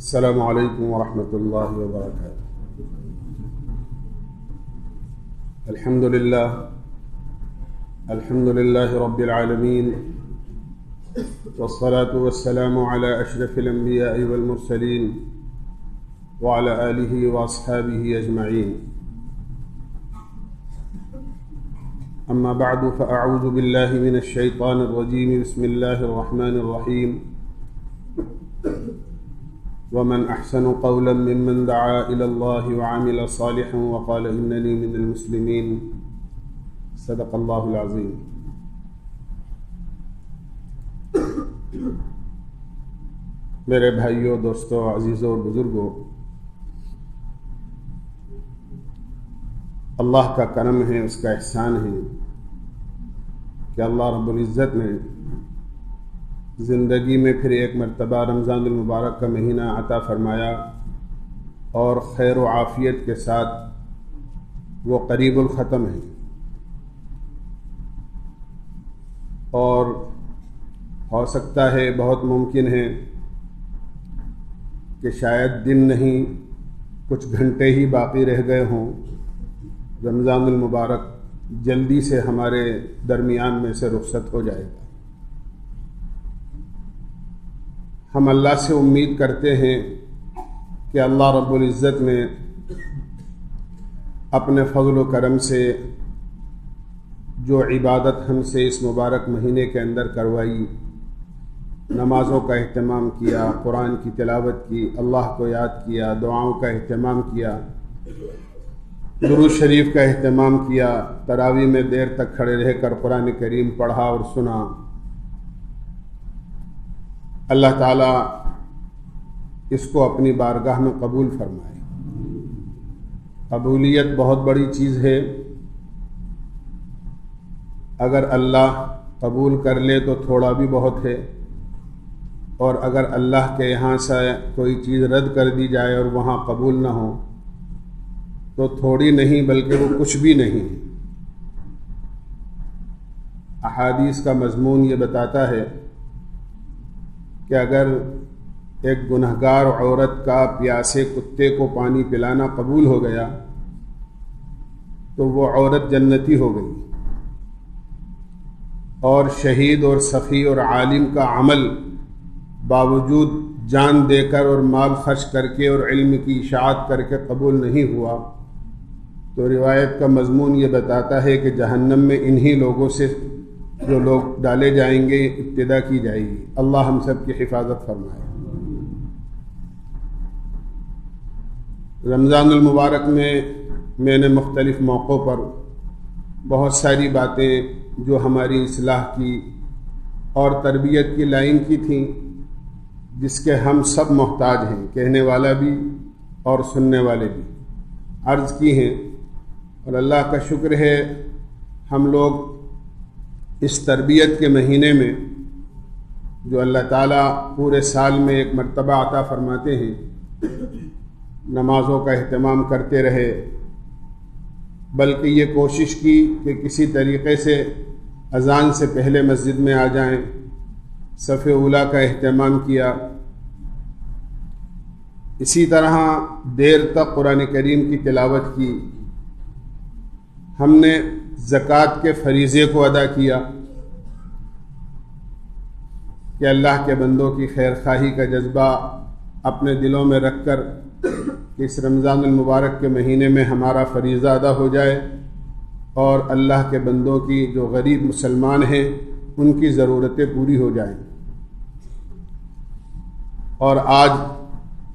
السلام علیکم ورحمۃ اللہ وبرکاتہ۔ الحمد للہ رب العالمین، والصلاة والسلام علی اشرف الانبیاء والمرسلین وعلی آلہ واصحابہ اجمعین، اما بعد فاعوذ باللہ من الشیطان الرجیم، بسم اللہ الرحمن الرحیم۔ ومن احسن قولا ممن دعا الى الله وعمل صالحا وقال انني من المسلمين، صدق اللہ العظیم۔ میرے بھائیوں، دوستوں، عزیزوں اور بزرگوں، اللہ کا کرم ہے، اس کا احسان ہے کہ اللہ رب العزت نے زندگی میں پھر ایک مرتبہ رمضان المبارک کا مہینہ عطا فرمایا، اور خیر و عافیت کے ساتھ وہ قریب الختم ہے، اور ہو سکتا ہے، بہت ممکن ہے کہ شاید دن نہیں، کچھ گھنٹے ہی باقی رہ گئے ہوں، رمضان المبارک جلدی سے ہمارے درمیان میں سے رخصت ہو جائے گا۔ ہم اللہ سے امید کرتے ہیں کہ اللہ رب العزت نے اپنے فضل و کرم سے جو عبادت ہم سے اس مبارک مہینے کے اندر کروائی، نمازوں کا اہتمام کیا، قرآن کی تلاوت کی، اللہ کو یاد کیا، دعاؤں کا اہتمام کیا، درود شریف کا اہتمام کیا، تراویح میں دیر تک کھڑے رہ کر قرآن کریم پڑھا اور سنا، اللہ تعالیٰ اس کو اپنی بارگاہ میں قبول فرمائے۔ قبولیت بہت بڑی چیز ہے، اگر اللہ قبول کر لے تو تھوڑا بھی بہت ہے، اور اگر اللہ کے یہاں سے کوئی چیز رد کر دی جائے اور وہاں قبول نہ ہو تو تھوڑی نہیں بلکہ وہ کچھ بھی نہیں۔ احادیث کا مضمون یہ بتاتا ہے کہ اگر ایک گنہگار عورت کا پیاسے کتے کو پانی پلانا قبول ہو گیا تو وہ عورت جنتی ہو گئی، اور شہید اور سخی اور عالم کا عمل باوجود جان دے کر اور مال خرچ کر کے اور علم کی اشاعت کر کے قبول نہیں ہوا تو روایت کا مضمون یہ بتاتا ہے کہ جہنم میں انہی لوگوں سے جو لوگ ڈالے جائیں گے ابتدا کی جائے گی۔ اللہ ہم سب کی حفاظت فرمائے۔ رمضان المبارک میں نے مختلف موقعوں پر بہت ساری باتیں جو ہماری اصلاح کی اور تربیت کی لائن کی تھیں، جس کے ہم سب محتاج ہیں، کہنے والا بھی اور سننے والے بھی، عرض کی ہیں، اور اللہ کا شکر ہے ہم لوگ اس تربیت کے مہینے میں جو اللہ تعالیٰ پورے سال میں ایک مرتبہ عطا فرماتے ہیں، نمازوں کا اہتمام کرتے رہے، بلکہ یہ کوشش کی کہ کسی طریقے سے اذان سے پہلے مسجد میں آ جائیں، صف اولیٰ کا اہتمام کیا، اسی طرح دیر تک قرآن کریم کی تلاوت کی، ہم نے زکوٰۃ کے فریضے کو ادا کیا کہ اللہ کے بندوں کی خیر خواہی کا جذبہ اپنے دلوں میں رکھ کر اس رمضان المبارک کے مہینے میں ہمارا فریضہ ادا ہو جائے، اور اللہ کے بندوں کی جو غریب مسلمان ہیں ان کی ضرورتیں پوری ہو جائیں۔ اور آج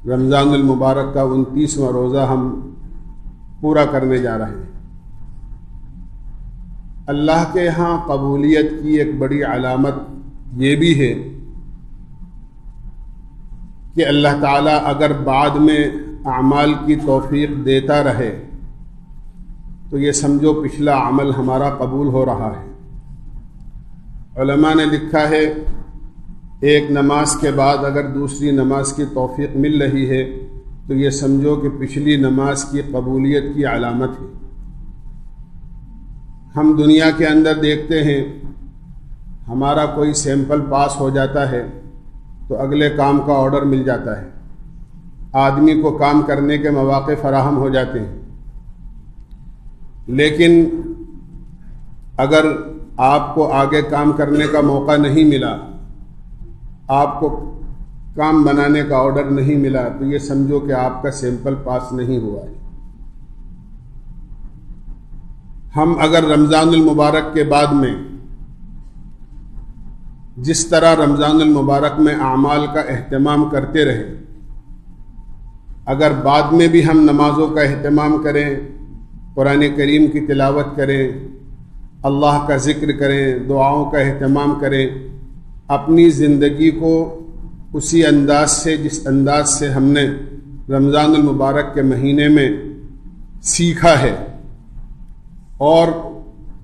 رمضان المبارک کا 29واں روزہ ہم پورا کرنے جا رہے ہیں۔ اللہ کے ہاں قبولیت کی ایک بڑی علامت یہ بھی ہے کہ اللہ تعالیٰ اگر بعد میں اعمال کی توفیق دیتا رہے تو یہ سمجھو پچھلا عمل ہمارا قبول ہو رہا ہے۔ علماء نے لکھا ہے ایک نماز کے بعد اگر دوسری نماز کی توفیق مل رہی ہے تو یہ سمجھو کہ پچھلی نماز کی قبولیت کی علامت ہے۔ ہم دنیا کے اندر دیکھتے ہیں، ہمارا کوئی سیمپل پاس ہو جاتا ہے تو اگلے کام کا آرڈر مل جاتا ہے، آدمی کو کام کرنے کے مواقع فراہم ہو جاتے ہیں، لیکن اگر آپ کو آگے کام کرنے کا موقع نہیں ملا، آپ کو کام بنانے کا آرڈر نہیں ملا، تو یہ سمجھو کہ آپ کا سیمپل پاس نہیں ہوا ہے۔ ہم اگر رمضان المبارک کے بعد میں جس طرح رمضان المبارک میں اعمال کا اہتمام کرتے رہے، اگر بعد میں بھی ہم نمازوں کا اہتمام کریں، قرآن کریم کی تلاوت کریں، اللہ کا ذکر کریں، دعاؤں کا اہتمام کریں، اپنی زندگی کو اسی انداز سے جس انداز سے ہم نے رمضان المبارک کے مہینے میں سیکھا ہے اور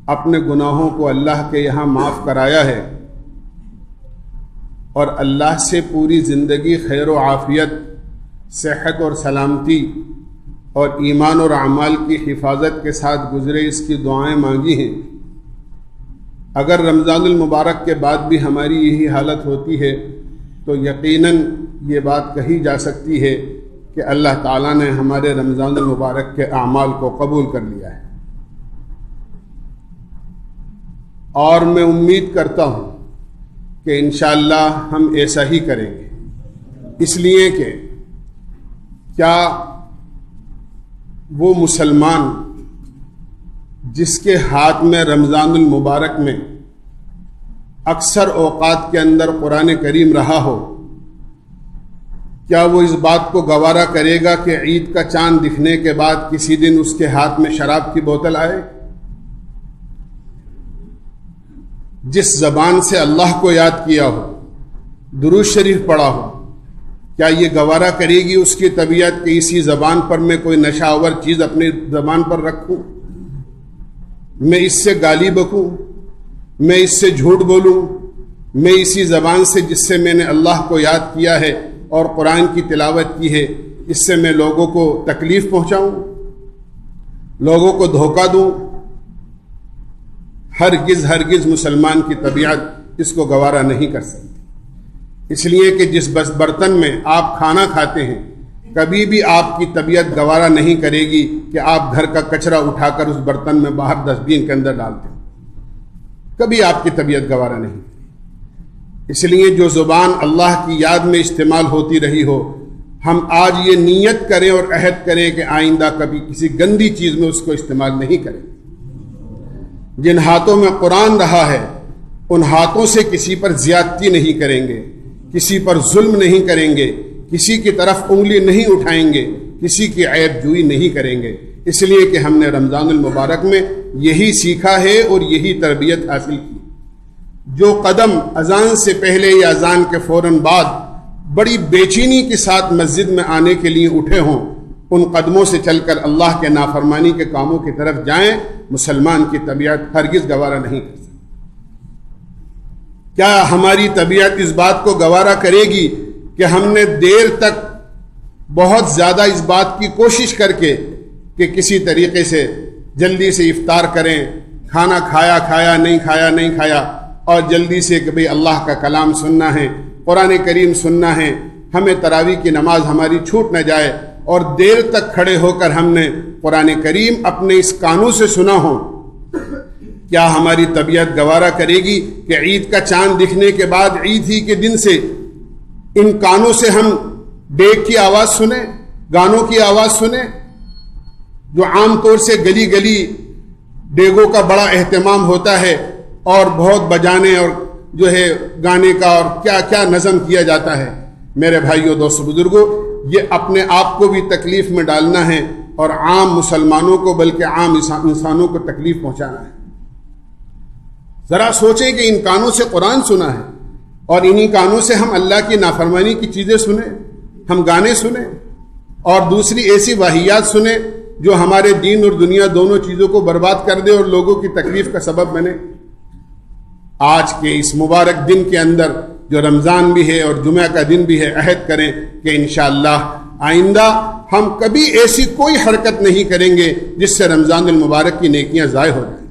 اپنے گناہوں کو اللہ کے یہاں معاف کرایا ہے، اور اللہ سے پوری زندگی خیر و عافیت، صحت اور سلامتی اور ایمان اور اعمال کی حفاظت کے ساتھ گزرے، اس کی دعائیں مانگی ہیں۔ اگر رمضان المبارک کے بعد بھی ہماری یہی حالت ہوتی ہے تو یقیناً یہ بات کہی جا سکتی ہے کہ اللہ تعالیٰ نے ہمارے رمضان المبارک کے اعمال کو قبول کر لیا ہے۔ اور میں امید کرتا ہوں کہ انشاءاللہ ہم ایسا ہی کریں گے، اس لیے کہ کیا وہ مسلمان جس کے ہاتھ میں رمضان المبارک میں اکثر اوقات کے اندر قرآن کریم رہا ہو، کیا وہ اس بات کو گوارا کرے گا کہ عید کا چاند دکھنے کے بعد کسی دن اس کے ہاتھ میں شراب کی بوتل آئے؟ جس زبان سے اللہ کو یاد کیا ہو، درود شریف پڑھا ہو، کیا یہ گوارا کرے گی اس کی طبیعت کہ اسی زبان پر میں کوئی نشہ آور چیز اپنی زبان پر رکھوں، میں اس سے گالی بکوں، میں اس سے جھوٹ بولوں، میں اسی زبان سے جس سے میں نے اللہ کو یاد کیا ہے اور قرآن کی تلاوت کی ہے، اس سے میں لوگوں کو تکلیف پہنچاؤں، لوگوں کو دھوکہ دوں؟ ہرگز مسلمان کی طبیعت اس کو گوارا نہیں کر سکتی۔ اس لیے کہ جس برتن میں آپ کھانا کھاتے ہیں، کبھی بھی آپ کی طبیعت گوارا نہیں کرے گی کہ آپ گھر کا کچرا اٹھا کر اس برتن میں باہر ڈسٹ بین کے اندر ڈالتے ہیں، کبھی آپ کی طبیعت گوارا نہیں کرے۔ اس لیے جو زبان اللہ کی یاد میں استعمال ہوتی رہی ہو، ہم آج یہ نیت کریں اور عہد کریں کہ آئندہ کبھی کسی گندی چیز میں اس کو استعمال نہیں کریں۔ جن ہاتھوں میں قرآن رہا ہے ان ہاتھوں سے کسی پر زیادتی نہیں کریں گے، کسی پر ظلم نہیں کریں گے، کسی کی طرف انگلی نہیں اٹھائیں گے، کسی کی عیب جوئی نہیں کریں گے، اس لیے کہ ہم نے رمضان المبارک میں یہی سیکھا ہے اور یہی تربیت حاصل کی۔ جو قدم اذان سے پہلے یا اذان کے فوراً بعد بڑی بے چینی کے ساتھ مسجد میں آنے کے لیے اٹھے ہوں، ان قدموں سے چل کر اللہ کے نافرمانی کے کاموں کی طرف جائیں، مسلمان کی طبیعت ہرگز گوارا نہیں کر سکتی۔ کیا ہماری طبیعت اس بات کو گوارا کرے گی کہ ہم نے دیر تک بہت زیادہ اس بات کی کوشش کر کے کہ کسی طریقے سے جلدی سے افطار کریں، کھانا کھایا نہیں کھایا، اور جلدی سے کہ بھئی اللہ کا کلام سننا ہے، قرآن کریم سننا ہے، ہمیں تراویح کی نماز ہماری چھوٹ نہ جائے، اور دیر تک کھڑے ہو کر ہم نے قرآن کریم اپنے اس کانوں سے سنا ہو؟ کیا ہماری طبیعت گوارا کرے گی کہ عید کا چاند دکھنے کے بعد عید ہی کے دن سے ان کانوں سے ہم ڈیگ کی آواز سنیں، گانوں کی آواز سنیں؟ جو عام طور سے گلی گلی ڈیگوں کا بڑا اہتمام ہوتا ہے اور بہت بجانے اور جو ہے گانے کا اور کیا کیا نظم کیا جاتا ہے۔ میرے بھائیوں، دوستو، بزرگوں، یہ اپنے آپ کو بھی تکلیف میں ڈالنا ہے اور عام مسلمانوں کو بلکہ عام انسانوں کو تکلیف پہنچانا ہے۔ ذرا سوچیں کہ ان کانوں سے قرآن سنا ہے اور انہی کانوں سے ہم اللہ کی نافرمانی کی چیزیں سنیں، ہم گانے سنیں اور دوسری ایسی واہیات سنیں جو ہمارے دین اور دنیا دونوں چیزوں کو برباد کر دے اور لوگوں کی تکلیف کا سبب بنے۔ آج کے اس مبارک دن کے اندر جو رمضان بھی ہے اور جمعہ کا دن بھی ہے، عہد کریں کہ انشاءاللہ آئندہ ہم کبھی ایسی کوئی حرکت نہیں کریں گے جس سے رمضان المبارک کی نیکیاں ضائع ہو جائیں۔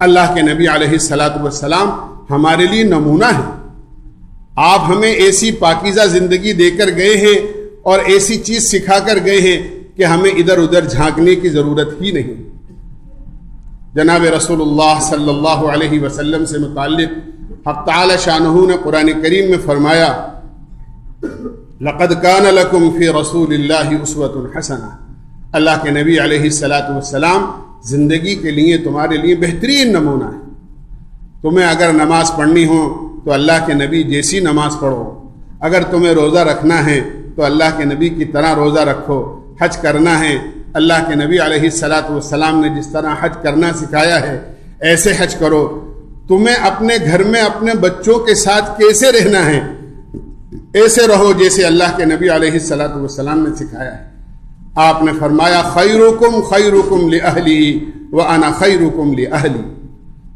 اللہ کے نبی علیہ الصلاۃ والسلام ہمارے لیے نمونہ ہے۔ آپ ہمیں ایسی پاکیزہ زندگی دے کر گئے ہیں اور ایسی چیز سکھا کر گئے ہیں کہ ہمیں ادھر ادھر جھانکنے کی ضرورت ہی نہیں۔ جناب رسول اللہ صلی اللہ علیہ وسلم سے متعلق حق تعالی شانہ نے قرآن کریم میں فرمایا لقد کان لکم فی رسول اللہ اسوۃ حسنہ، اللہ کے نبی علیہ الصلاۃ والسلام زندگی کے لیے تمہارے لیے بہترین نمونہ ہے۔ تمہیں اگر نماز پڑھنی ہو تو اللہ کے نبی جیسی نماز پڑھو، اگر تمہیں روزہ رکھنا ہے تو اللہ کے نبی کی طرح روزہ رکھو، حج کرنا ہے اللہ کے نبی علیہ الصلاۃ والسلام نے جس طرح حج کرنا سکھایا ہے ایسے حج کرو۔ تمہیں اپنے گھر میں اپنے بچوں کے ساتھ کیسے رہنا ہے ایسے رہو جیسے اللہ کے نبی علیہ الصلاۃ والسلام نے سکھایا ہے۔ آپ نے فرمایا خیرکم خیرکم لأہلی وانا خیرکم لأہلی،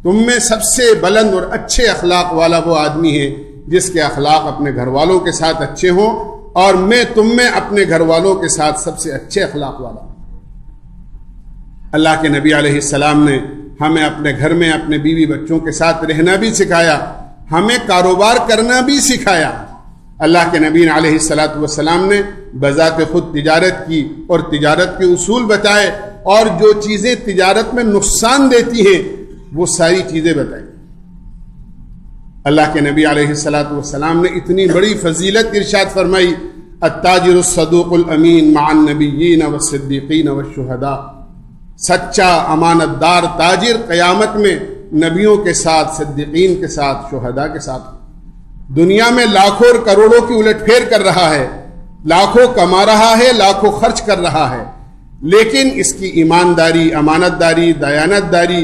تم میں سب سے بلند اور اچھے اخلاق والا وہ آدمی ہے جس کے اخلاق اپنے گھر والوں کے ساتھ اچھے ہوں، اور میں تم میں اپنے گھر والوں کے ساتھ سب سے اچھے اخلاق والا ہوں۔ اللہ کے نبی علیہ السلام نے ہمیں اپنے گھر میں اپنے بیوی بچوں کے ساتھ رہنا بھی سکھایا، ہمیں کاروبار کرنا بھی سکھایا۔ اللہ کے نبی علیہ الصلاۃ والسلام نے بذات خود تجارت کی اور تجارت کے اصول بتائے، اور جو چیزیں تجارت میں نقصان دیتی ہیں وہ ساری چیزیں بتائیں۔ اللہ کے نبی علیہ الصلاۃ والسلام نے اتنی بڑی فضیلت ارشاد فرمائی التاجر الصدوق الامین مع النبیین والصدیقین والشہداء، سچا امانت دار تاجر قیامت میں نبیوں کے ساتھ، صدیقین کے ساتھ، شہداء کے ساتھ۔ دنیا میں لاکھوں اور کروڑوں کی الٹ پھیر کر رہا ہے، لاکھوں کما رہا ہے، لاکھوں خرچ کر رہا ہے، لیکن اس کی ایمانداری، امانت داری، دیانت داری،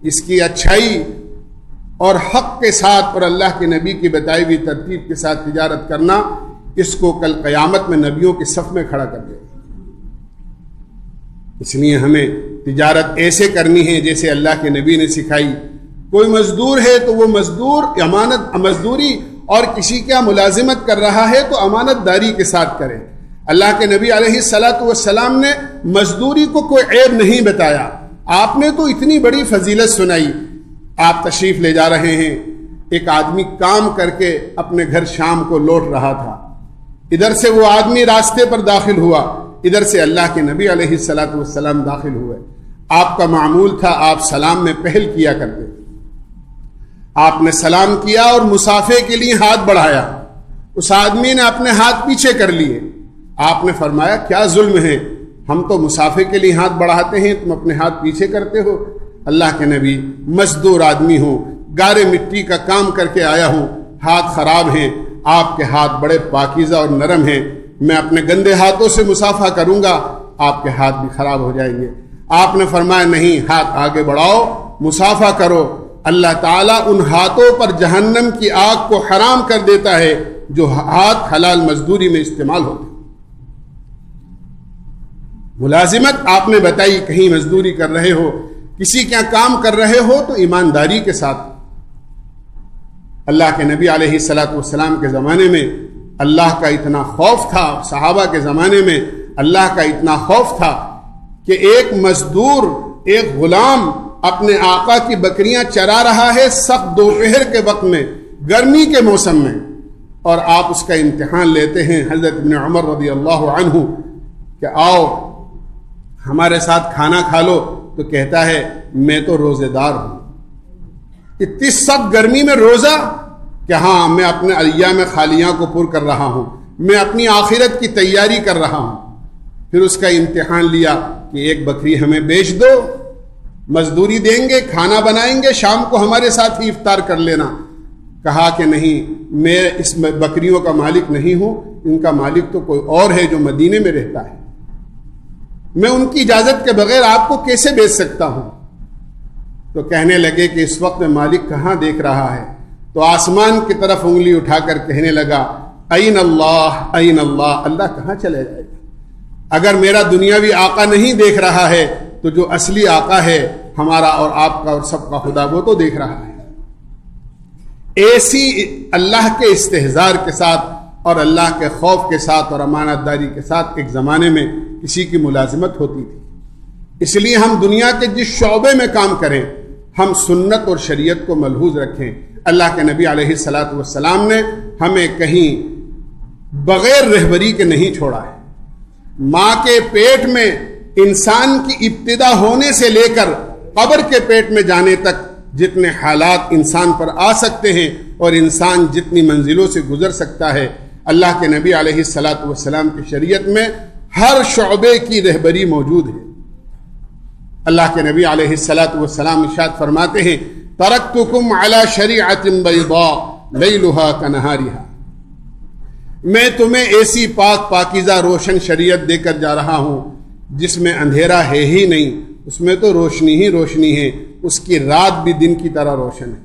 اس کی اچھائی اور حق کے ساتھ اور اللہ کے نبی کی بتائی ہوئی ترتیب کے ساتھ تجارت کرنا اس کو کل قیامت میں نبیوں کے صف میں کھڑا کر دے گا۔ اس لیے ہمیں تجارت ایسے کرنی ہے جیسے اللہ کے نبی نے سکھائی۔ کوئی مزدور ہے تو وہ مزدور مزدوری اور کسی کا ملازمت کر رہا ہے تو امانت داری کے ساتھ کرے۔ اللہ کے نبی علیہ الصلاۃ والسلام نے مزدوری کو کوئی عیب نہیں بتایا۔ آپ نے تو اتنی بڑی فضیلت سنائی۔ آپ تشریف لے جا رہے ہیں، ایک آدمی کام کر کے اپنے گھر شام کو لوٹ رہا تھا، ادھر سے وہ آدمی راستے پر داخل ہوا، ادھر سے اللہ کے نبی علیہ الصلاۃ والسلام داخل ہوئے۔ آپ کا معمول تھا آپ سلام میں پہل کیا کرتے، آپ نے سلام کیا اور مسافے کے لیے ہاتھ بڑھایا، اس آدمی نے اپنے ہاتھ پیچھے کر لیے۔ آپ نے فرمایا کیا ظلم ہے، ہم تو مسافے کے لیے ہاتھ بڑھاتے ہیں، تم اپنے ہاتھ پیچھے کرتے ہو۔ اللہ کے نبی مزدور آدمی ہوں، گارے مٹی کا کام کر کے آیا ہوں، ہاتھ خراب ہیں، آپ کے ہاتھ بڑے پاکیزہ اور نرم ہیں، میں اپنے گندے ہاتھوں سے مسافہ کروں گا آپ کے ہاتھ بھی خراب ہو جائیں گے۔ آپ نے فرمایا نہیں، ہاتھ آگے بڑھاؤ، مسافہ کرو۔ اللہ تعالیٰ ان ہاتھوں پر جہنم کی آگ کو حرام کر دیتا ہے جو ہاتھ حلال مزدوری میں استعمال ہوتے۔ ملازمت آپ نے بتائی، کہیں مزدوری کر رہے ہو، کسی کا کام کر رہے ہو تو ایمانداری کے ساتھ۔ اللہ کے نبی علیہ الصلاۃ والسلام کے زمانے میں اللہ کا اتنا خوف تھا، صحابہ کے زمانے میں اللہ کا اتنا خوف تھا کہ ایک مزدور، ایک غلام اپنے آقا کی بکریاں چرا رہا ہے سخت دوپہر کے وقت میں، گرمی کے موسم میں، اور آپ اس کا امتحان لیتے ہیں حضرت ابن عمر رضی اللہ عنہ کہ آؤ ہمارے ساتھ کھانا کھا لو، تو کہتا ہے میں تو روزے دار ہوں۔ اتنی سخت گرمی میں روزہ کہ ہاں میں اپنے ایام خالیہ کو پر کر رہا ہوں، میں اپنی آخرت کی تیاری کر رہا ہوں۔ پھر اس کا امتحان لیا کہ ایک بکری ہمیں بیچ دو، مزدوری دیں گے، کھانا بنائیں گے، شام کو ہمارے ساتھ ہی افطار کر لینا۔ کہا کہ نہیں، میں اس بکریوں کا مالک نہیں ہوں، ان کا مالک تو کوئی اور ہے جو مدینے میں رہتا ہے، میں ان کی اجازت کے بغیر آپ کو کیسے بیچ سکتا ہوں؟ تو کہنے لگے کہ اس وقت میں مالک کہاں دیکھ رہا ہے، تو آسمان کی طرف انگلی اٹھا کر کہنے لگا این اللہ این اللہ، اللہ کہاں چلے جائے گا؟ اگر میرا دنیاوی آقا نہیں دیکھ رہا ہے تو جو اصلی آقا ہے ہمارا اور آپ کا اور سب کا خدا، وہ تو دیکھ رہا ہے۔ ایسی اللہ کے استحضار کے ساتھ اور اللہ کے خوف کے ساتھ اور امانت داری کے ساتھ ایک زمانے میں کسی کی ملازمت ہوتی تھی۔ اس لیے ہم دنیا کے جس شعبے میں کام کریں ہم سنت اور شریعت کو ملحوظ رکھیں۔ اللہ کے نبی علیہ الصلاۃ والسلام نے ہمیں کہیں بغیر رہبری کے نہیں چھوڑا ہے۔ ماں کے پیٹ میں انسان کی ابتدا ہونے سے لے کر قبر کے پیٹ میں جانے تک جتنے حالات انسان پر آ سکتے ہیں اور انسان جتنی منزلوں سے گزر سکتا ہے، اللہ کے نبی علیہ الصلاۃ والسلام کی شریعت میں ہر شعبے کی رہبری موجود ہے۔ اللہ کے نبی علیہ الصلاۃ والسلام ارشاد فرماتے ہیں ترکتکم علی شریعۃ بیضاء لیلھا کنہارھا، میں تمہیں ایسی پاک پاکیزہ روشن شریعت دے کر جا رہا ہوں جس میں اندھیرا ہے ہی نہیں، اس میں تو روشنی ہی روشنی ہے، اس کی رات بھی دن کی طرح روشن ہے۔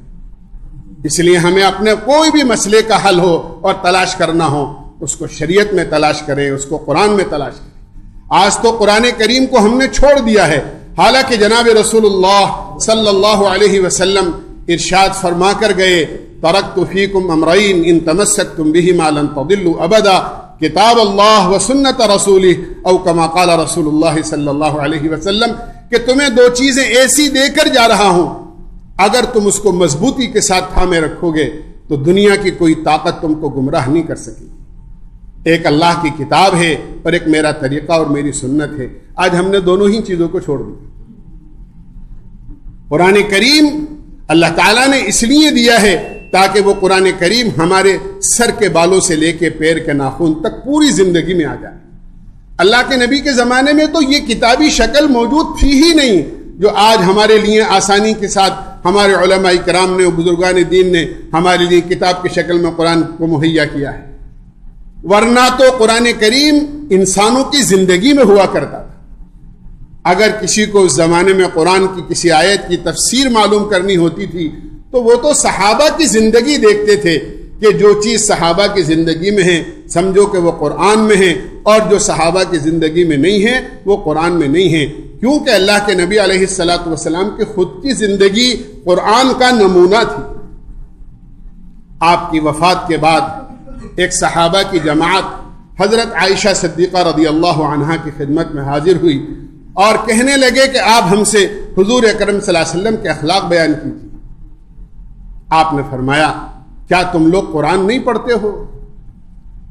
اس لیے ہمیں اپنے کوئی بھی مسئلے کا حل ہو اور تلاش کرنا ہو، اس کو شریعت میں تلاش کریں، اس کو قرآن میں تلاش کریں۔ آج تو قرآن کریم کو ہم نے چھوڑ دیا ہے، حالانکہ جناب رسول اللہ صلی اللہ علیہ وسلم ارشاد فرما کر گئے ترکت فیکم امرین ان تمسکتم بہما لن تضلوا ابدا، کتاب اللہ و سنت رسولہ، او کما قال رسول اللہ صلی اللہ علیہ وسلم، کہ تمہیں دو چیزیں ایسی دے کر جا رہا ہوں، اگر تم اس کو مضبوطی کے ساتھ تھامے رکھو گے تو دنیا کی کوئی طاقت تم کو گمراہ نہیں کر سکے گی۔ ایک اللہ کی کتاب ہے اور ایک میرا طریقہ اور میری سنت ہے۔ آج ہم نے دونوں ہی چیزوں کو چھوڑ دیا۔ قرآن کریم اللہ تعالیٰ نے اس لیے دیا ہے تاکہ وہ قرآن کریم ہمارے سر کے بالوں سے لے کے پیر کے ناخن تک پوری زندگی میں آ جائے۔ اللہ کے نبی کے زمانے میں تو یہ کتابی شکل موجود تھی ہی نہیں جو آج ہمارے لیے آسانی کے ساتھ ہمارے علماء کرام نے، بزرگان دین نے ہمارے لیے کتاب کی شکل میں قرآن کو مہیا کیا ہے، ورنہ تو قرآن کریم انسانوں کی زندگی میں ہوا کرتا تھا۔ اگر کسی کو اس زمانے میں قرآن کی کسی آیت کی تفسیر معلوم کرنی ہوتی تھی تو وہ تو صحابہ کی زندگی دیکھتے تھے کہ جو چیز صحابہ کی زندگی میں ہے سمجھو کہ وہ قرآن میں ہے، اور جو صحابہ کی زندگی میں نہیں ہے وہ قرآن میں نہیں ہے، کیونکہ اللہ کے نبی علیہ الصلاۃ والسلام کی خود کی زندگی قرآن کا نمونہ تھی۔ آپ کی وفات کے بعد ایک صحابہ کی جماعت حضرت عائشہ صدیقہ رضی اللہ عنہا کی خدمت میں حاضر ہوئی اور کہنے لگے کہ آپ ہم سے حضور اکرم صلی اللہ علیہ وسلم کے اخلاق بیان کیجیے۔ آپ نے فرمایا کیا تم لوگ قرآن نہیں پڑھتے ہو؟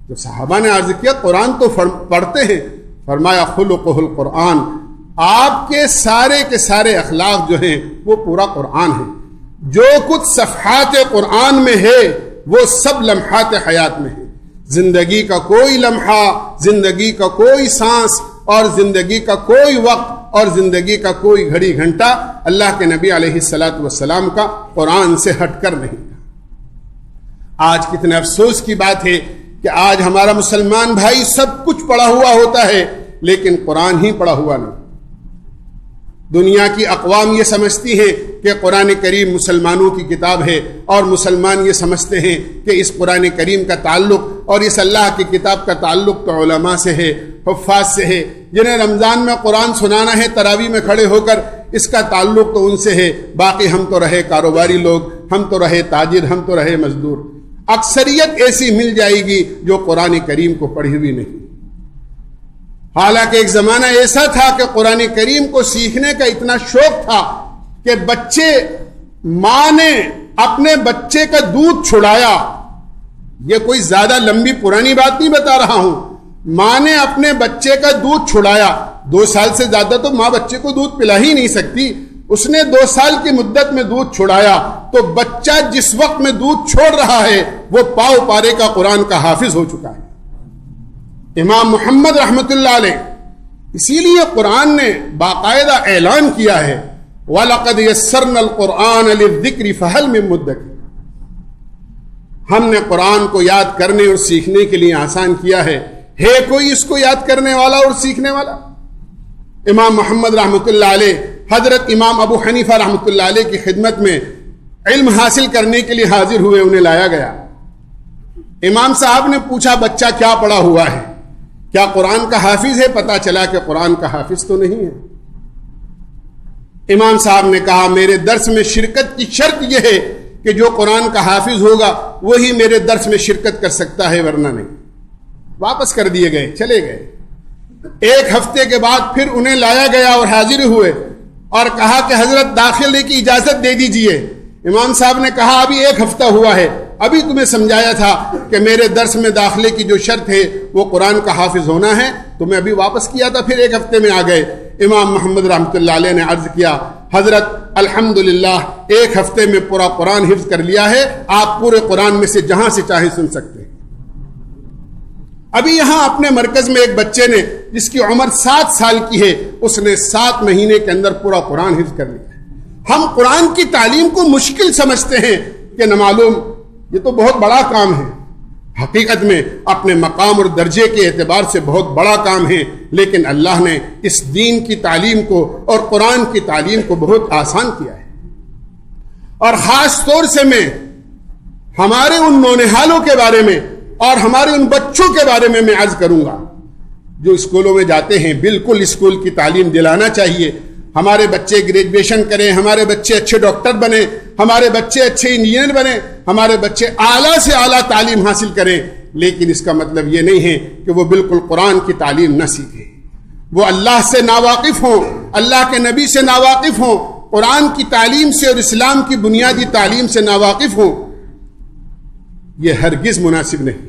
تو صحابہ نے عرض کیا قرآن تو پڑھتے ہیں۔ فرمایا خلقہ القرآن، آپ کے سارے اخلاق جو ہیں وہ پورا قرآن ہے، جو کچھ صفحات قرآن میں ہے وہ سب لمحات حیات میں ہے۔ زندگی کا کوئی لمحہ، زندگی کا کوئی سانس اور زندگی کا کوئی وقت اور زندگی کا کوئی گھڑی گھنٹہ اللہ کے نبی علیہ الصلاۃ والسلام کا قرآن سے ہٹ کر نہیں۔ آج کتنے افسوس کی بات ہے کہ آج ہمارا مسلمان بھائی سب کچھ پڑھا ہوا ہوتا ہے لیکن قرآن ہی پڑھا ہوا نہیں۔ دنیا کی اقوام یہ سمجھتی ہیں کہ قرآن کریم مسلمانوں کی کتاب ہے، اور مسلمان یہ سمجھتے ہیں کہ اس قرآن کریم کا تعلق اور اس اللہ کی کتاب کا تعلق تو علماء سے ہے، حفاظ سے ہے، جنہیں رمضان میں قرآن سنانا ہے تراویح میں کھڑے ہو کر، اس کا تعلق تو ان سے ہے، باقی ہم تو رہے کاروباری لوگ، ہم تو رہے تاجر، ہم تو رہے مزدور۔ اکثریت ایسی مل جائے گی جو قرآن کریم کو پڑھی ہوئی نہیں۔ حالانکہ ایک زمانہ ایسا تھا کہ قرآن کریم کو سیکھنے کا اتنا شوق تھا کہ ماں نے اپنے بچے کا دودھ چھڑایا۔ یہ کوئی زیادہ لمبی پرانی بات نہیں بتا رہا ہوں، ماں نے اپنے بچے کا دودھ چھڑایا۔ 2 سال سے زیادہ تو ماں بچے کو دودھ پلا ہی نہیں سکتی، اس نے 2 سال کی مدت میں دودھ چھڑایا تو بچہ جس وقت میں دودھ چھوڑ رہا ہے وہ پاؤ پارے کا قرآن کا حافظ ہو چکا ہے۔ امام محمد رحمت اللہ علیہ، اسی لیے قرآن نے باقاعدہ اعلان کیا ہے وَلَقَدْ يَسَّرْنَا الْقُرْآنَ لِلذِّكْرِ فَهَلْ مِن مُدَّكِرٍ، ہم نے قرآن کو یاد کرنے اور سیکھنے کے لیے آسان کیا ہے کوئی اس کو یاد کرنے والا اور سیکھنے والا؟ امام محمد رحمت اللہ علیہ حضرت امام ابو حنیفہ رحمت اللہ علیہ کی خدمت میں علم حاصل کرنے کے لیے حاضر ہوئے، انہیں لایا گیا۔ امام صاحب نے پوچھا بچہ کیا پڑھا ہوا ہے، کیا قرآن کا حافظ ہے؟ پتا چلا کہ قرآن کا حافظ تو نہیں ہے۔ امام صاحب نے کہا میرے درس میں شرکت کی شرط یہ ہے کہ جو قرآن کا حافظ ہوگا وہی میرے درس میں شرکت کر سکتا ہے، ورنہ نہیں۔ واپس کر دیے گئے، چلے گئے۔ 1 ہفتے کے بعد پھر انہیں لایا گیا اور حاضر ہوئے اور کہا کہ حضرت داخلے کی اجازت دے دیجئے۔ امام صاحب نے کہا ابھی 1 ہفتہ ہوا ہے، ابھی تمہیں سمجھایا تھا کہ میرے درس میں داخلے کی جو شرط ہے وہ قرآن کا حافظ ہونا ہے، تمہیں ابھی واپس کیا تھا، پھر 1 ہفتے میں آ گئے۔ امام محمد رحمۃ اللہ علیہ نے عرض کیا، حضرت الحمدللہ 1 ہفتے میں پورا قرآن حفظ کر لیا ہے، آپ پورے قرآن میں سے جہاں سے چاہے سن سکتے ہیں۔ ابھی یہاں اپنے مرکز میں ایک بچے نے جس کی عمر 7 سال کی ہے، اس نے 7 مہینے کے اندر پورا قرآن حفظ کر لیا ہے۔ ہم قرآن کی تعلیم کو مشکل سمجھتے ہیں کہ نہ معلوم، یہ تو بہت بڑا کام ہے، حقیقت میں اپنے مقام اور درجے کے اعتبار سے بہت بڑا کام ہے، لیکن اللہ نے اس دین کی تعلیم کو اور قرآن کی تعلیم کو بہت آسان کیا ہے۔ اور خاص طور سے میں ہمارے ان نونہالوں کے بارے میں اور ہمارے ان بچوں کے بارے میں عرض کروں گا جو اسکولوں میں جاتے ہیں۔ بالکل اسکول کی تعلیم دلانا چاہیے، ہمارے بچے گریجویشن کریں، ہمارے بچے اچھے ڈاکٹر بنیں، ہمارے بچے اچھے انجینئر بنیں، ہمارے بچے اعلیٰ سے اعلیٰ تعلیم حاصل کریں، لیکن اس کا مطلب یہ نہیں ہے کہ وہ بالکل قرآن کی تعلیم نہ سیکھیں، وہ اللہ سے ناواقف ہوں، اللہ کے نبی سے ناواقف ہوں، قرآن کی تعلیم سے اور اسلام کی بنیادی تعلیم سے ناواقف ہوں۔ یہ ہرگز مناسب نہیں،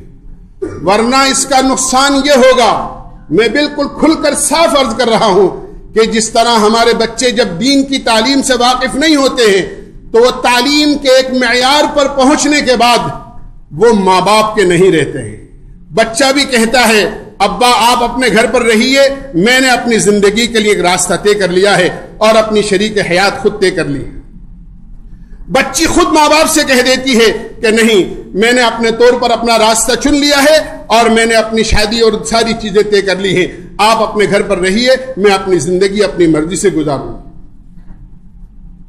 ورنہ اس کا نقصان یہ ہوگا، میں بالکل کھل کر صاف عرض کر رہا ہوں کہ جس طرح ہمارے بچے جب دین کی تعلیم سے واقف نہیں ہوتے ہیں تو وہ تعلیم کے ایک معیار پر پہنچنے کے بعد وہ ماں باپ کے نہیں رہتے ہیں۔ بچہ بھی کہتا ہے ابا آپ اپنے گھر پر رہیے، میں نے اپنی زندگی کے لیے ایک راستہ طے کر لیا ہے اور اپنی شریک حیات خود طے کر لی ہے۔ بچی خود ماں باپ سے کہہ دیتی ہے کہ نہیں، میں نے اپنے طور پر اپنا راستہ چن لیا ہے اور میں نے اپنی شادی اور ساری چیزیں طے کر لی ہیں، آپ اپنے گھر پر رہیے، میں اپنی زندگی اپنی مرضی سے گزاروں۔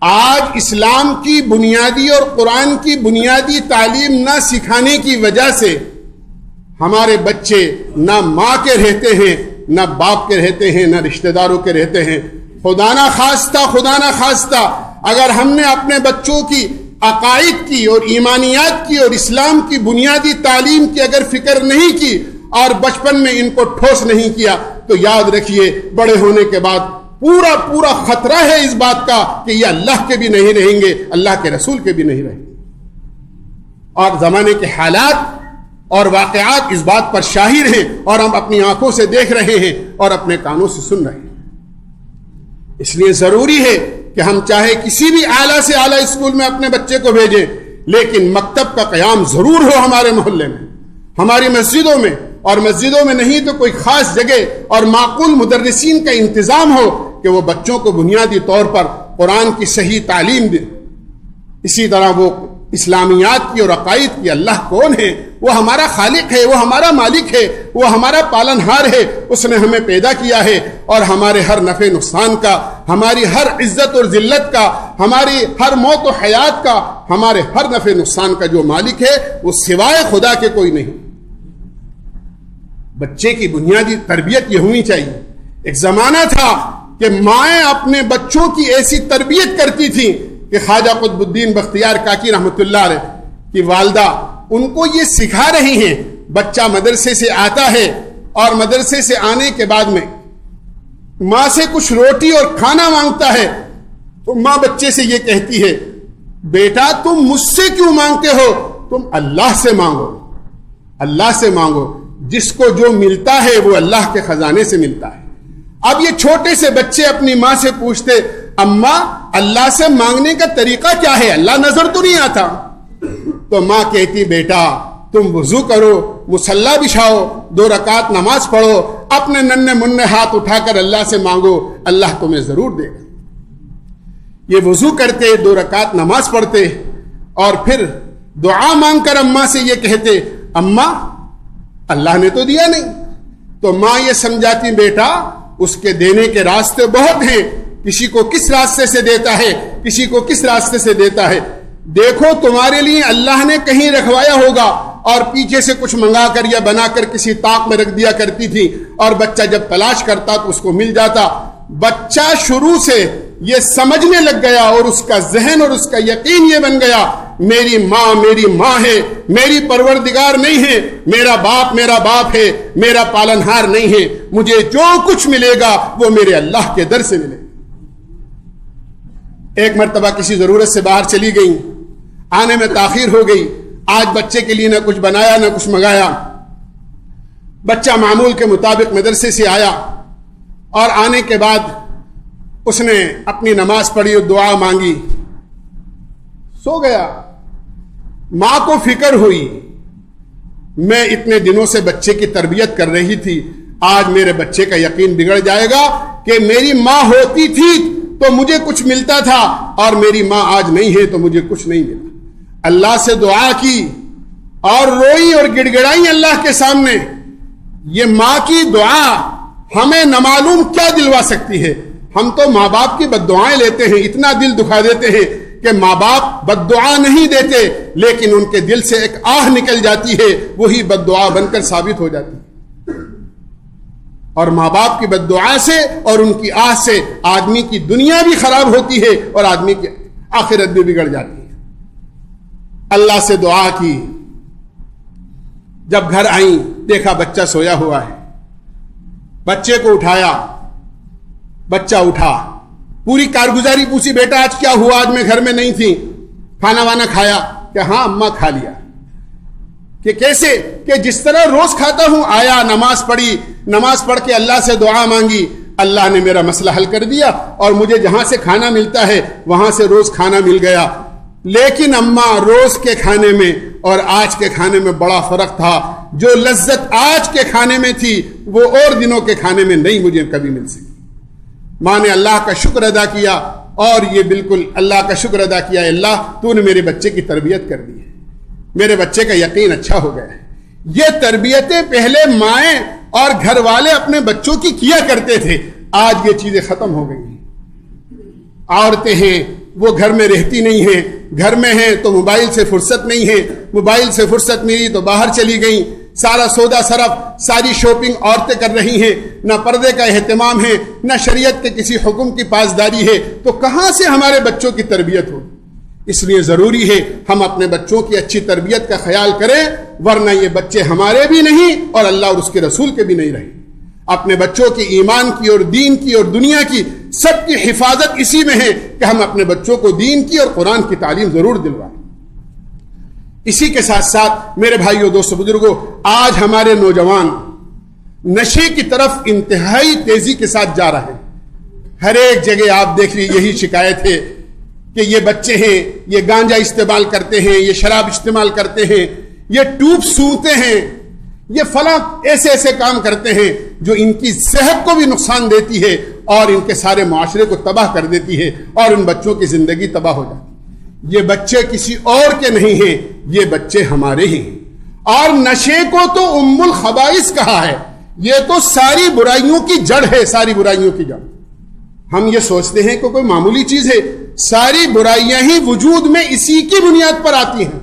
آج اسلام کی بنیادی اور قرآن کی بنیادی تعلیم نہ سکھانے کی وجہ سے ہمارے بچے نہ ماں کے رہتے ہیں، نہ باپ کے رہتے ہیں، نہ رشتہ داروں کے رہتے ہیں۔ خدا نہ خواستہ اگر ہم نے اپنے بچوں کی عقائد کی اور ایمانیات کی اور اسلام کی بنیادی تعلیم کی اگر فکر نہیں کی اور بچپن میں ان کو ٹھوس نہیں کیا تو یاد رکھیے بڑے ہونے کے بعد پورا خطرہ ہے اس بات کا کہ یہ اللہ کے بھی نہیں رہیں گے، اللہ کے رسول کے بھی نہیں رہیں گے۔ اور زمانے کے حالات اور واقعات اس بات پر شاہد ہیں اور ہم اپنی آنکھوں سے دیکھ رہے ہیں اور اپنے کانوں سے سن رہے ہیں۔ اس لیے ضروری ہے کہ ہم چاہے کسی بھی اعلیٰ سے اعلیٰ اسکول میں اپنے بچے کو بھیجیں، لیکن مکتب کا قیام ضرور ہو ہمارے محلے میں، ہماری مسجدوں میں، اور مسجدوں میں نہیں تو کوئی خاص جگہ اور معقول مدرسین کا انتظام ہو کہ وہ بچوں کو بنیادی طور پر قرآن کی صحیح تعلیم دے۔ اسی طرح وہ اسلامیات کی اور عقائد کی، اللہ کون ہے، وہ ہمارا خالق ہے، وہ ہمارا مالک ہے، وہ ہمارا پالنہار ہے، اس نے ہمیں پیدا کیا ہے اور ہمارے ہر نفع نقصان کا، ہماری ہر عزت اور ذلت کا، ہماری ہر موت و حیات کا، ہمارے ہر نفع نقصان کا جو مالک ہے وہ سوائے خدا کے کوئی نہیں۔ بچے کی بنیادی تربیت یہ ہونی چاہیے۔ ایک زمانہ تھا کہ مائیں اپنے بچوں کی ایسی تربیت کرتی تھیں کہ خواجہ قطب الدین بختیار کاکی رحمۃ اللہ علیہ کی والدہ ان کو یہ سکھا رہی ہیں، بچہ مدرسے سے آتا ہے اور مدرسے سے آنے کے بعد میں ماں سے کچھ روٹی اور کھانا مانگتا ہے تو ماں بچے سے یہ کہتی ہے بیٹا تم مجھ سے کیوں مانگتے ہو، تم اللہ سے مانگو، اللہ سے مانگو، جس کو جو ملتا ہے وہ اللہ کے خزانے سے ملتا ہے۔ اب یہ چھوٹے سے بچے اپنی ماں سے پوچھتے اماں اللہ سے مانگنے کا طریقہ کیا ہے، اللہ نظر تو نہیں آتا؟ تو ماں کہتی بیٹا تم وضو کرو، مصلی بچھاؤ، 2 رکعت نماز پڑھو، اپنے ننھے منھے ہاتھ اٹھا کر اللہ سے مانگو، اللہ تمہیں ضرور دے گا۔ یہ وضو کرتے، 2 رکعت نماز پڑھتے اور پھر دعا مانگ کر اماں سے یہ کہتے اماں اللہ نے تو دیا نہیں۔ تو ماں یہ سمجھاتی بیٹا اس کے دینے کے راستے بہت ہیں، کسی کو کس راستے سے دیتا ہے، کسی کو کس راستے سے دیتا ہے، دیکھو تمہارے لیے اللہ نے کہیں رکھوایا ہوگا، اور پیچھے سے کچھ منگا کر یا بنا کر کسی طاق میں رکھ دیا کرتی تھی، اور بچہ جب تلاش کرتا تو اس کو مل جاتا۔ بچہ شروع سے یہ سمجھنے لگ گیا اور اس کا ذہن اور اس کا یقین یہ بن گیا میری ماں ہے، میری پروردگار نہیں ہے، میرا باپ ہے، میرا پالنہار نہیں ہے، مجھے جو کچھ ملے گا وہ میرے اللہ کے در سے ملے گا۔ ایک مرتبہ کسی ضرورت سے باہر چلی گئی، آنے میں تاخیر ہو گئی، آج بچے کے لیے نہ کچھ بنایا نہ کچھ منگایا. بچہ معمول کے مطابق مدرسے سے آیا اور آنے کے بعد اس نے اپنی نماز پڑھی اور دعا مانگی, سو گیا. ماں کو فکر ہوئی, میں اتنے دنوں سے بچے کی تربیت کر رہی تھی, آج میرے بچے کا یقین بگڑ جائے گا کہ میری ماں ہوتی تھی تو مجھے کچھ ملتا تھا اور میری ماں آج نہیں ہے تو مجھے کچھ نہیں ملا. اللہ سے دعا کی اور روئی اور گڑ گڑائی اللہ کے سامنے. یہ ماں کی دعا ہمیں نامعلوم کیا دلوا سکتی ہے. ہم تو ماں باپ کی بد دعائیں لیتے ہیں, اتنا دل دکھا دیتے ہیں کہ ماں باپ بد دعا نہیں دیتے, لیکن ان کے دل سے ایک آہ نکل جاتی ہے, وہی بد دعا بن کر ثابت ہو جاتی ہے. اور ماں باپ کی بد دعا سے اور ان کی آہ سے آدمی کی دنیا بھی خراب ہوتی ہے اور آدمی کی آخرت بھی بگڑ جاتی ہے. اللہ سے دعا کی, جب گھر آئیں دیکھا بچہ سویا ہوا ہے. بچے کو اٹھایا, بچہ اٹھا, پوری کارگزاری پوچھی, بیٹا آج کیا ہوا, آج میں گھر میں نہیں تھی, کھانا وانا کھایا؟ کہ ہاں اماں کھا لیا. کہ کیسے؟ کہ جس طرح روز کھاتا ہوں. آیا, نماز پڑھی, نماز پڑھ کے اللہ سے دعا مانگی, اللہ نے میرا مسئلہ حل کر دیا اور مجھے جہاں سے کھانا ملتا ہے وہاں سے روز کھانا مل گیا. لیکن اماں, روز کے کھانے میں اور آج کے کھانے میں بڑا فرق تھا. جو لذت آج کے کھانے میں تھی وہ اور دنوں کے کھانے میں نہیں مجھے کبھی مل سکی. ماں نے اللہ کا شکر ادا کیا اور یہ بالکل اللہ کا شکر ادا کیا, اللہ تو نے میرے بچے کی تربیت کر دی ہے, میرے بچے کا یقین اچھا ہو گیا ہے. یہ تربیتیں پہلے مائیں اور گھر والے اپنے بچوں کی کیا کرتے تھے, آج یہ چیزیں ختم ہو گئی ہیں. عورتیں ہیں وہ گھر میں رہتی نہیں ہیں, گھر میں ہیں تو موبائل سے فرصت نہیں ہے, موبائل سے فرصت ملی تو باہر چلی گئیں. سارا سودا صرف, ساری شاپنگ عورتیں کر رہی ہیں, نہ پردے کا اہتمام ہے, نہ شریعت کے کسی حکم کی پاسداری ہے. تو کہاں سے ہمارے بچوں کی تربیت ہوگی؟ اس لیے ضروری ہے ہم اپنے بچوں کی اچھی تربیت کا خیال کریں, ورنہ یہ بچے ہمارے بھی نہیں اور اللہ اور اس کے رسول کے بھی نہیں رہے. اپنے بچوں کی ایمان کی اور دین کی اور دنیا کی سب کی حفاظت اسی میں ہے کہ ہم اپنے بچوں کو دین کی اور قرآن کی تعلیم ضرور دلوائیں. اسی کے ساتھ ساتھ میرے بھائیوں, دوستوں, بزرگوں, آج ہمارے نوجوان نشے کی طرف انتہائی تیزی کے ساتھ جا رہے ہیں. ہر ایک جگہ آپ دیکھ لیجیے یہی شکایت ہے کہ یہ بچے ہیں, یہ گانجا استعمال کرتے ہیں, یہ شراب استعمال کرتے ہیں, یہ ٹوب سونگتے ہیں, یہ فلاں ایسے ایسے کام کرتے ہیں جو ان کی صحت کو بھی نقصان دیتی ہے اور ان کے سارے معاشرے کو تباہ کر دیتی ہے اور ان بچوں کی زندگی تباہ ہو جاتی ہے. یہ بچے کسی اور کے نہیں ہیں, یہ بچے ہمارے ہی ہیں. اور نشے کو تو ام الخبائث کہا ہے, یہ تو ساری برائیوں کی جڑ ہے, ساری برائیوں کی جڑ. ہم یہ سوچتے ہیں کہ کوئی معمولی چیز ہے, ساری برائیاں ہی وجود میں اسی کی بنیاد پر آتی ہیں.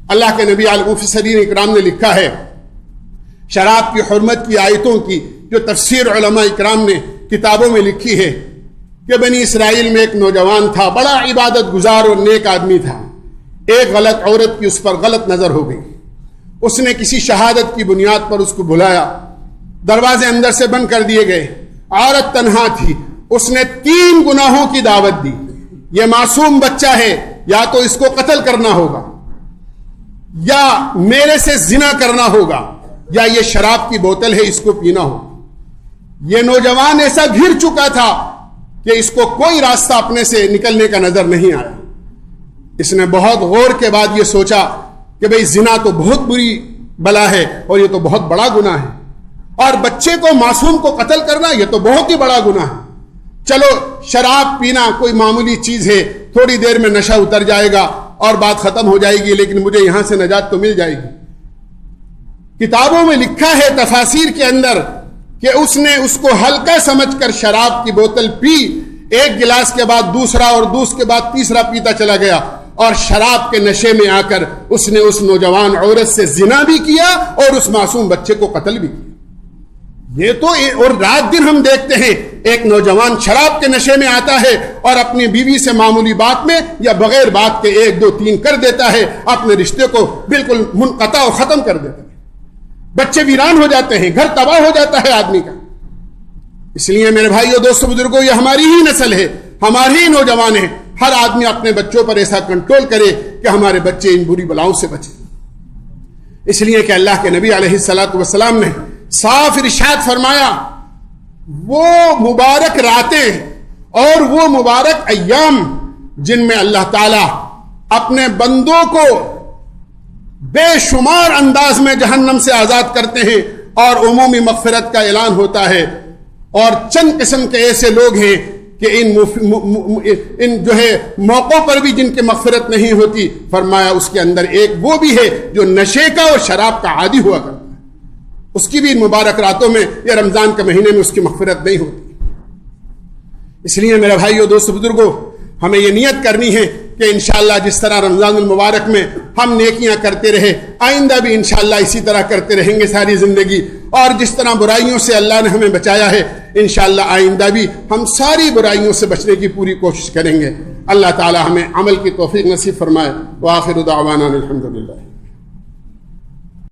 اللہ کے نبی علیہ مفسرین اکرام نے لکھا ہے, شراب کی حرمت کی آیتوں کی جو تفسیر علماء اکرام نے کتابوں میں لکھی ہے کہ بنی اسرائیل میں ایک نوجوان تھا, بڑا عبادت گزار اور نیک آدمی تھا. ایک غلط عورت کی اس پر غلط نظر ہو گئی. اس نے کسی شہادت کی بنیاد پر اس کو بلایا, دروازے اندر سے بند کر دیے گئے. عورت تنہا تھی, اس نے 3 گناہوں کی دعوت دی. یہ معصوم بچہ ہے, یا تو اس کو قتل کرنا ہوگا, یا میرے سے زنا کرنا ہوگا, یا یہ شراب کی بوتل ہے اس کو پینا ہوگا. یہ نوجوان ایسا گھر چکا تھا کہ اس کو کوئی راستہ اپنے سے نکلنے کا نظر نہیں آیا. اس نے بہت غور کے بعد یہ سوچا کہ بھئی زنا تو بہت بری بلا ہے اور یہ تو بہت بڑا گناہ ہے, اور بچے کو, معصوم کو قتل کرنا یہ تو بہت ہی بڑا گناہ ہے. چلو شراب پینا کوئی معمولی چیز ہے, تھوڑی دیر میں نشہ اتر جائے گا اور بات ختم ہو جائے گی, لیکن مجھے یہاں سے نجات تو مل جائے گی. کتابوں میں لکھا ہے تفاسیر کے اندر کہ اس نے اس کو ہلکا سمجھ کر شراب کی بوتل پی, ایک گلاس کے بعد دوسرا اور دوسرے کے بعد تیسرا پیتا چلا گیا, اور شراب کے نشے میں آ کر اس نے اس نوجوان عورت سے زنا بھی کیا اور اس معصوم بچے کو قتل بھی کیا. یہ تو اور رات دن ہم دیکھتے ہیں ایک نوجوان شراب کے نشے میں آتا ہے اور اپنی بیوی سے معمولی بات میں یا بغیر بات کے 1 2 3 کر دیتا ہے, اپنے رشتے کو بالکل منقطع اور ختم کر دیتا ہے. بچے ویران ہو جاتے ہیں, گھر تباہ ہو جاتا ہے آدمی کا. اس لیے میرے بھائیو, دوستو, بزرگوں, یہ ہماری ہی نسل ہے, ہمارے ہی نوجوان ہیں. ہر آدمی اپنے بچوں پر ایسا کنٹرول کرے کہ ہمارے بچے ان بری بلاؤں سے بچیں. اس لیے کہ اللہ کے نبی علیہ الصلوۃ والسلام نے صاف ارشاد فرمایا وہ مبارک راتیں اور وہ مبارک ایام جن میں اللہ تعالی اپنے بندوں کو بے شمار انداز میں جہنم سے آزاد کرتے ہیں اور عمومی مغفرت کا اعلان ہوتا ہے، اور چند قسم کے ایسے لوگ ہیں کہ ان جو ہے موقعوں پر بھی جن کی مغفرت نہیں ہوتی، فرمایا اس کے اندر ایک وہ بھی ہے جو نشے کا اور شراب کا عادی ہوا کرتا ہے، اس کی بھی ان مبارک راتوں میں یا رمضان کے مہینے میں اس کی مغفرت نہیں ہوتی۔ اس لیے میرے بھائیو، دوست، بزرگوں، ہمیں یہ نیت کرنی ہے کہ انشاءاللہ جس طرح رمضان المبارک میں ہم نیکیاں کرتے رہے، آئندہ بھی انشاءاللہ اسی طرح کرتے رہیں گے ساری زندگی، اور جس طرح برائیوں سے اللہ نے ہمیں بچایا ہے انشاءاللہ آئندہ بھی ہم ساری برائیوں سے بچنے کی پوری کوشش کریں گے۔ اللہ تعالی ہمیں عمل کی توفیق نصیب فرمائے۔ وآخر دعوانا الحمدللہ۔